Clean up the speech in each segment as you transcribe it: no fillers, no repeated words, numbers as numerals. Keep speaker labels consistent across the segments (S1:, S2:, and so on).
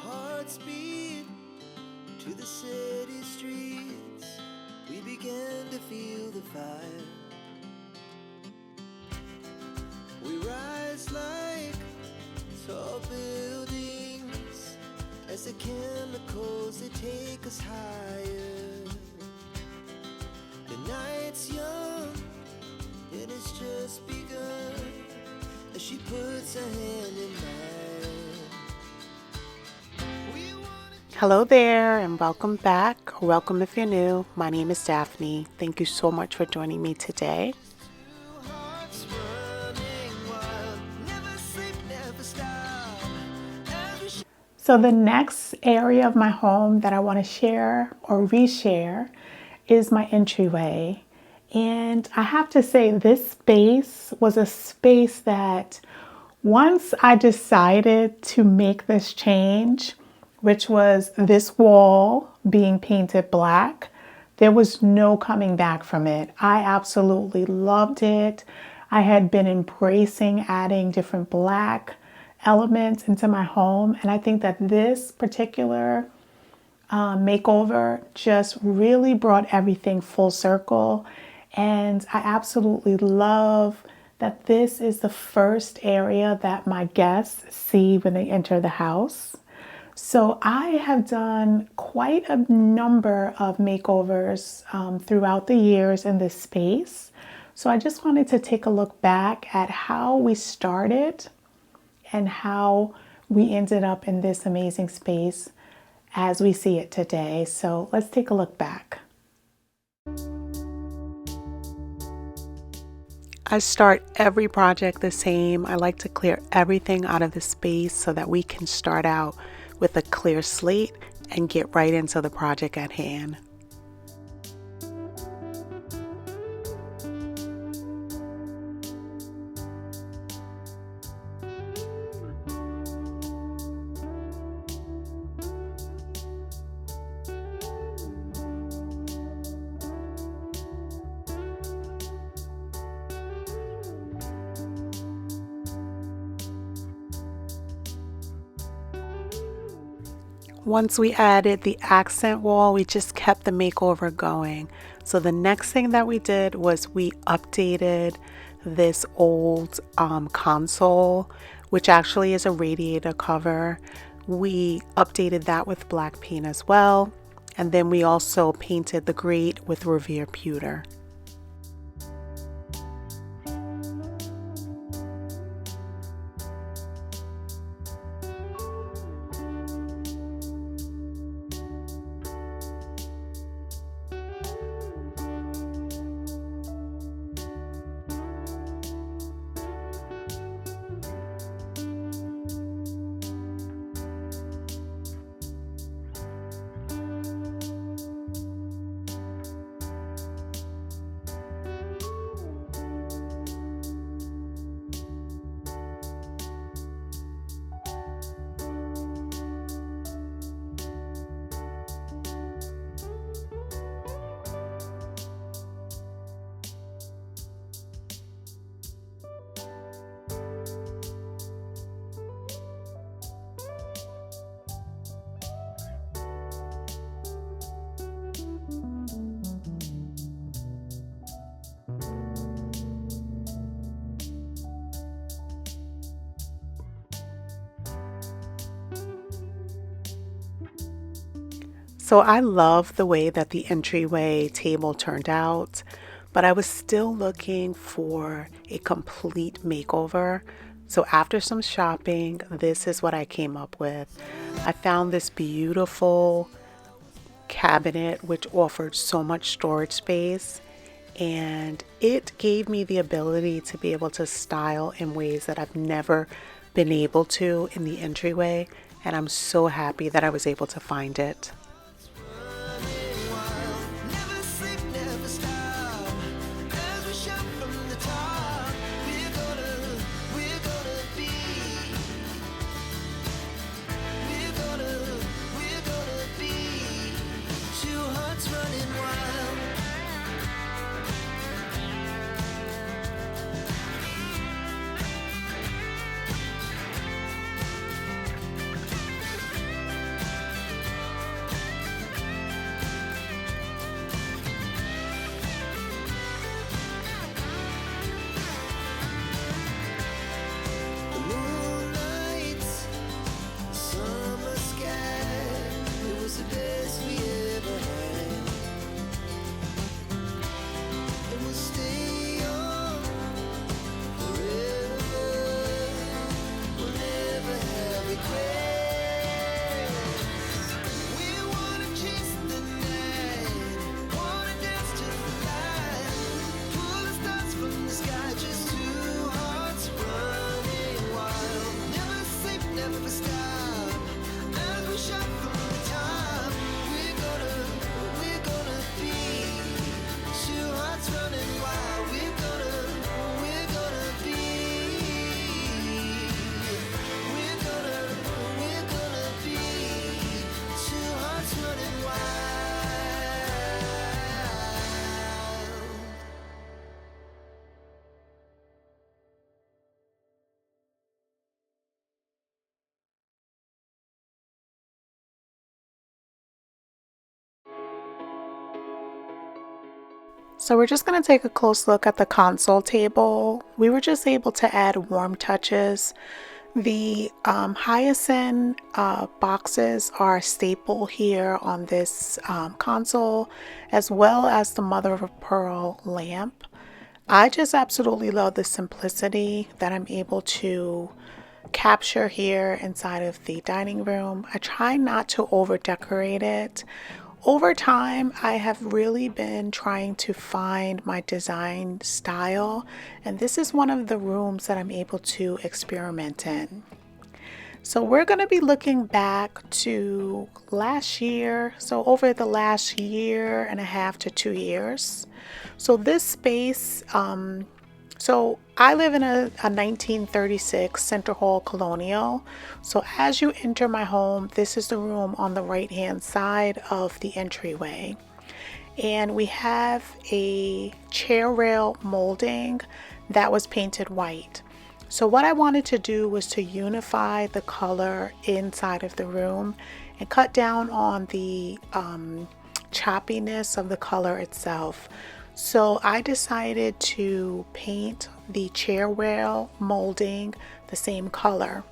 S1: hearts beat to the city streets. We began to feel the fire. We rise like tall buildings as the chemicals, they take us higher. The night's young and it's just begun as she puts her hand in mine.
S2: Hello there and welcome back, or welcome if you're new. My name is Daphne. Thank you so much for joining me today. So the next area of my home that I want to share or reshare is my entryway. And I have to say, this space was a space that once I decided to make this change, which was this wall being painted black, there was no coming back from it. I absolutely loved it. I had been embracing adding different black elements into my home, and I think that this particular makeover just really brought everything full circle. And I absolutely love that this is the first area that my guests see when they enter the house. So I have done quite a number of makeovers throughout the years in this space. So I just wanted to take a look back at how we started and how we ended up in this amazing space as we see it today. So let's take a look back. I start every project the same. I like to clear everything out of the space so that we can start out with a clear slate and get right into the project at hand. Once we added the accent wall, we just kept the makeover going. So the next thing that we did was we updated this old console, which actually is a radiator cover. We updated that with black paint as well. And then we also painted the grate with Revere pewter. So I love the way that the entryway table turned out, but I was still looking for a complete makeover. So after some shopping, this is what I came up with. I found this beautiful cabinet which offered so much storage space, and it gave me the ability to be able to style in ways that I've never been able to in the entryway, and I'm so happy that I was able to find it.
S1: superstar. As we shuffle time, we're gonna be two hearts running wild. We're gonna be. We're gonna be two hearts running wild.
S2: So we're just going to take a close look at the console table. We were just able to add warm touches. The hyacinth boxes are a staple here on this console, as well as the mother of pearl lamp. I just absolutely love the simplicity that I'm able to capture here inside of the dining room. I try not to over decorate it. Over time, I have really been trying to find my design style, and this is one of the rooms that I'm able to experiment in. So we're going to be looking back to last year, so over the last year and a half to 2 years. So this space, so I live in a 1936 Center Hall Colonial. So as you enter my home, this is the room on the right hand side of the entryway. And we have a chair rail molding that was painted white. So what I wanted to do was to unify the color inside of the room and cut down on the choppiness of the color itself. So I decided to paint the chair rail molding the same color.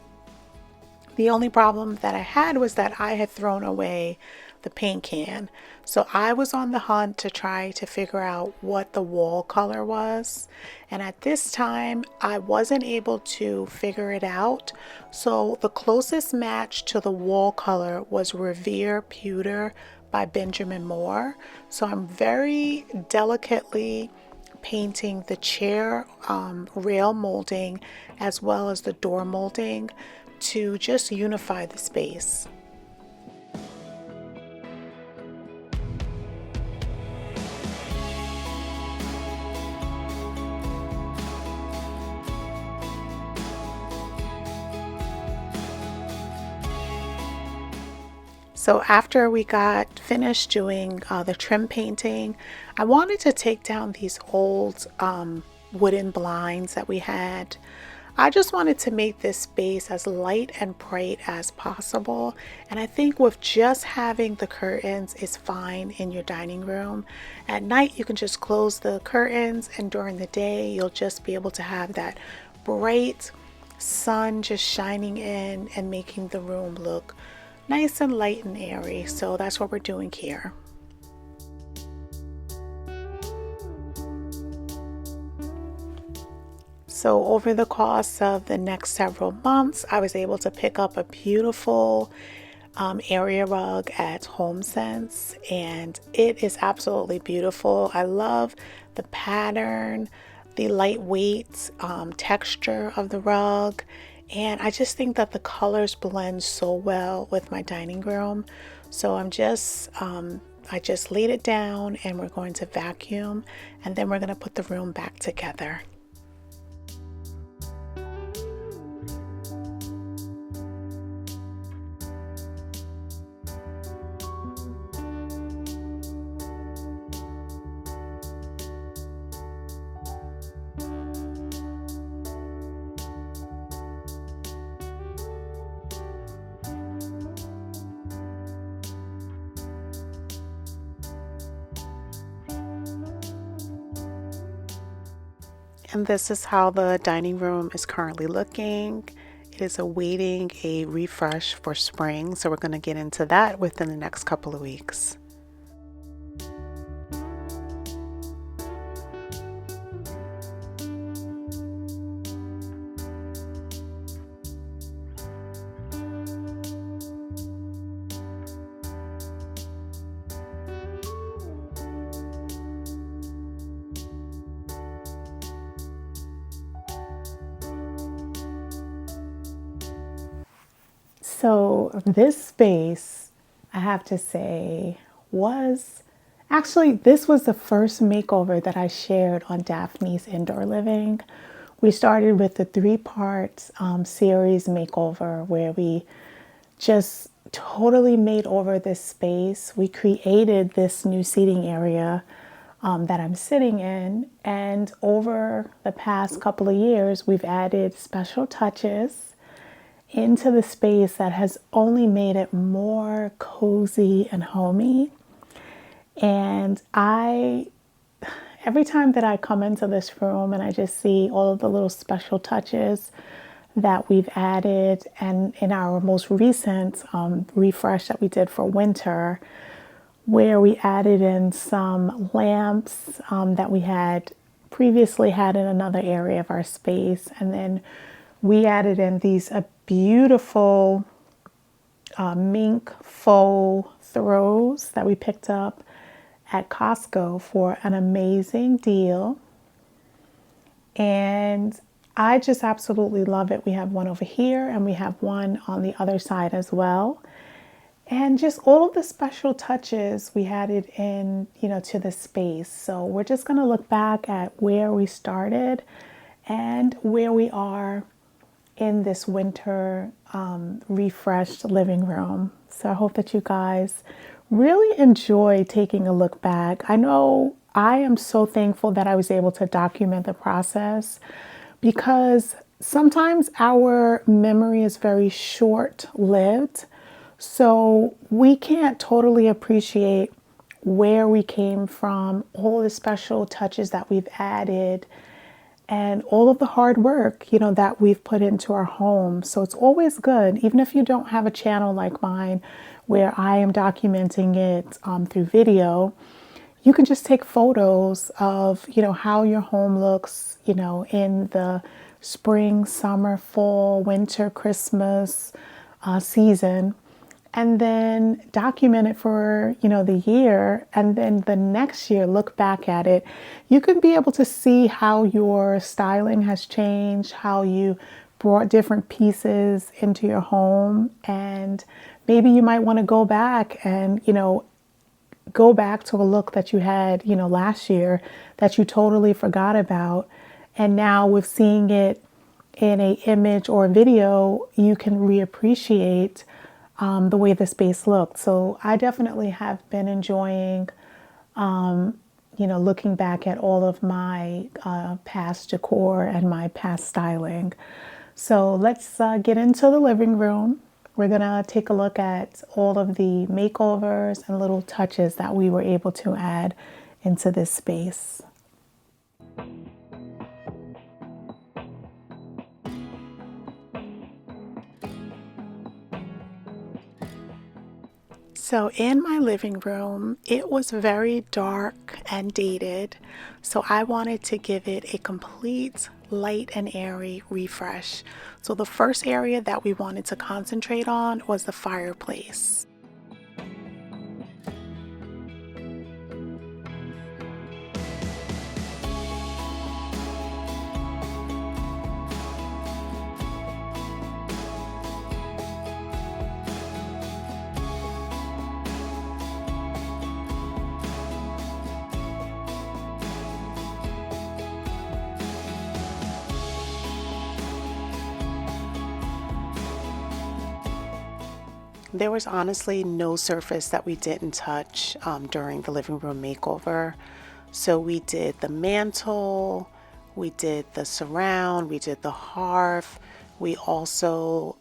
S2: The only problem that I had was that I had thrown away the paint can. So I was on the hunt to try to figure out what the wall color was. And at this time, I wasn't able to figure it out. So the closest match to the wall color was Revere Pewter by Benjamin Moore. So I'm very delicately painting the chair rail molding as well as the door molding to just unify the space. So after we got finished doing the trim painting, I wanted to take down these old wooden blinds that we had. I just wanted to make this space as light and bright as possible. And I think with just having the curtains is fine in your dining room. At night, you can just close the curtains, and during the day, you'll just be able to have that bright sun just shining in and making the room look nice and light and airy. So that's what we're doing here. So over the course of the next several months, I was able to pick up a beautiful area rug at HomeSense, and it is absolutely beautiful. I love the pattern, the lightweight texture of the rug, and I just think that the colors blend so well with my dining room. So I just laid it down, and we're going to vacuum, and then we're going to put the room back together. And this is how the dining room is currently looking. It is awaiting a refresh for spring, so we're going to get into that within the next couple of weeks. So this space, I have to say, was actually, this was the first makeover that I shared on Daphne's Indoor Living. We started with the three-part series makeover where we just totally made over this space. We created this new seating area that I'm sitting in, and over the past couple of years, we've added special touches into the space that has only made it more cozy and homey. And every time that I come into this room and I just see all of the little special touches that we've added, and in our most recent refresh that we did for winter, where we added in some lamps that we had previously had in another area of our space, and then we added in these beautiful mink faux throws that we picked up at Costco for an amazing deal. And I just absolutely love it. We have one over here and we have one on the other side as well. And just all of the special touches we added in, to the space. So we're just going to look back at where we started and where we are in this winter refreshed living room. So I hope that you guys really enjoy taking a look back. I know I am so thankful that I was able to document the process, because sometimes our memory is very short-lived. So we can't totally appreciate where we came from, all the special touches that we've added, and all of the hard work, that we've put into our home. So it's always good, even if you don't have a channel like mine where I am documenting it through video, you can just take photos of, how your home looks, in the spring, summer, fall, winter, Christmas season, and then document it for, the year. And then the next year, look back at it. You can be able to see how your styling has changed, how you brought different pieces into your home. And maybe you might want to go back and, go back to a look that you had, last year that you totally forgot about. And now with seeing it in an image or a video, you can reappreciate the way the space looked. So I definitely have been enjoying, looking back at all of my past decor and my past styling. So let's get into the living room. We're going to take a look at all of the makeovers and little touches that we were able to add into this space. So in my living room, it was very dark and dated, so I wanted to give it a complete light and airy refresh. So the first area that we wanted to concentrate on was the fireplace. There was honestly no surface that we didn't touch during the living room makeover. So we did the mantle, we did the surround, we did the hearth. We also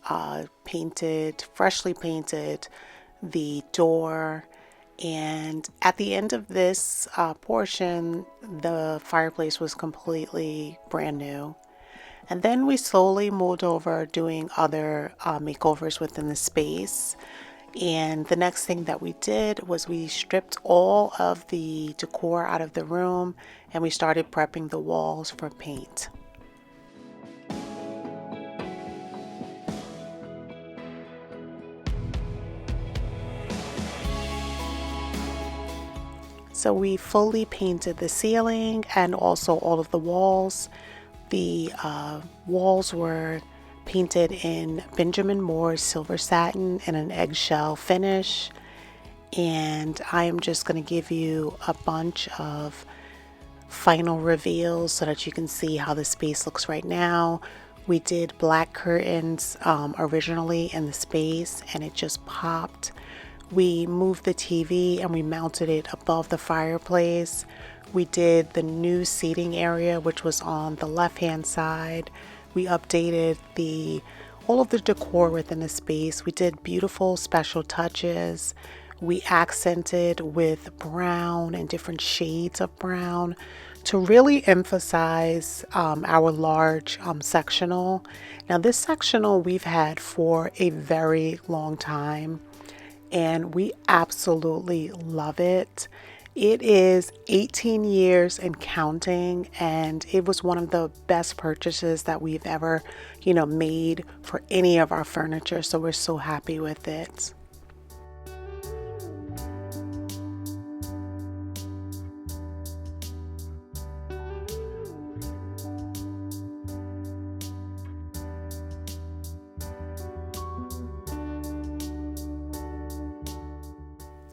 S2: freshly painted the door. And at the end of this portion, the fireplace was completely brand new. And then we slowly moved over doing other makeovers within the space. And the next thing that we did was we stripped all of the decor out of the room and we started prepping the walls for paint. So we fully painted the ceiling and also all of the walls. The walls were painted in Benjamin Moore's silver satin and an eggshell finish. And I am just going to give you a bunch of final reveals so that you can see how the space looks right now. We did black curtains originally in the space, and it just popped. We moved the TV and we mounted it above the fireplace. We did the new seating area, which was on the left-hand side. We updated all of the decor within the space. We did beautiful special touches. We accented with brown and different shades of brown to really emphasize our large sectional. Now, this sectional we've had for a very long time, and we absolutely love it. It is 18 years and counting, and it was one of the best purchases that we've ever, made for any of our furniture. So we're so happy with it.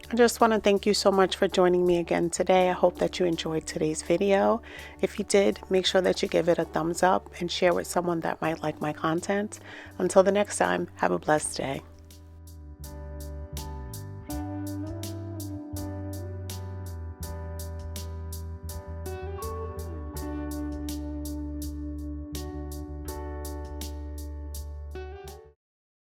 S2: I just want to thank you so much for joining me again today. I hope that you enjoyed today's video. If you did, make sure that you give it a thumbs up and share with someone that might like my content. Until the next time, have a blessed day.